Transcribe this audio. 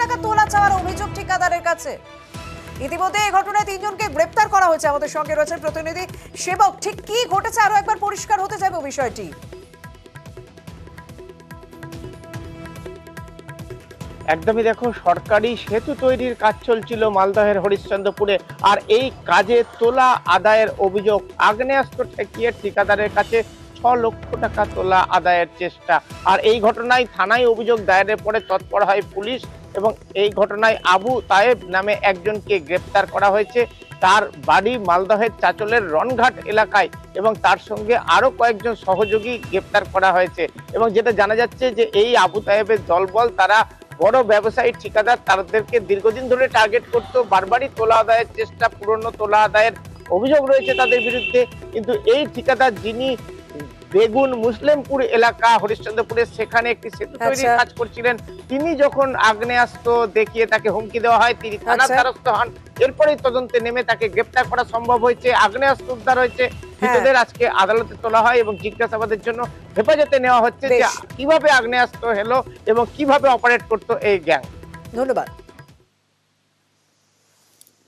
টাকা তোলা চাওয়ার অভিযোগ ঠিকাদারের কাছে। ইতিমধ্যে এই ঘটনায় 3 জনকে গ্রেপ্তার করা হয়েছে। আমাদের সঙ্গে রয়েছেন প্রতিনিধি সেবক। ঠিক কি ঘটেছে আরো একবার পরিষ্কার হতে যাবে বিষয়টি। একদমই দেখো, সরকারি সেতু তৈরির কাজ চলছিল মালদহের হরিশ্চন্দ্রপুরে, আর এই কাজে তোলা আদায়ের অভিযোগ। আগ্নেয়াস্ত্র ঠেকিয়ে ঠিকাদারের কাছে 6 লক্ষ টাকা তোলা আদায়ের চেষ্টা। আর এই ঘটনায় থানায় অভিযোগ দায়েরের পরে তৎপর হয় পুলিশ এবং এই ঘটনায় আবু তায়েব নামে একজনকে গ্রেপ্তার করা হয়েছে। তার বাড়ি মালদহের চাচলের রনঘাট এলাকায় এবং তার সঙ্গে আরো কয়েকজন সহযোগী গ্রেপ্তার করা হয়েছে। এবং যেটা জানা যাচ্ছে যে এই আবু তায়েবের দলবল তারা বড় ব্যবসায়ী ঠিকাদার, তাদেরকে দীর্ঘদিন ধরে টার্গেট করতো, বারবারই তোলা আদায়ের চেষ্টা, পুরনো তোলা আদায়ের অভিযোগ রয়েছে তাদের বিরুদ্ধে। কিন্তু এই ঠিকাদার যিনি বেগুন মুসলিমপুর এলাকা হরিশ্চন্দ্রপুরে সেখানে একটি সেতু তৈরির কাজ করছিলেন, তিনি যখন আগ্নেয়াস্ত্র দেখিয়ে তাকে হুমকি দেওয়া হয়, তিনি থানার দ্বারস্থ হন। এরপরেই তদন্তে নেমে তাকে গ্রেপ্তার করা সম্ভব হয়েছে। আগ্নেয়াস্ত্র উদ্ধার হয়েছে, ধৃতদের আজকে আদালতে তোলা হয় এবং জিজ্ঞাসাবাদের জন্য হেফাজতে নেওয়া হচ্ছে যে কিভাবে আগ্নেয়াস্ত্র এলো এবং কিভাবে অপারেট করতো এই গ্যাং। ধন্যবাদ।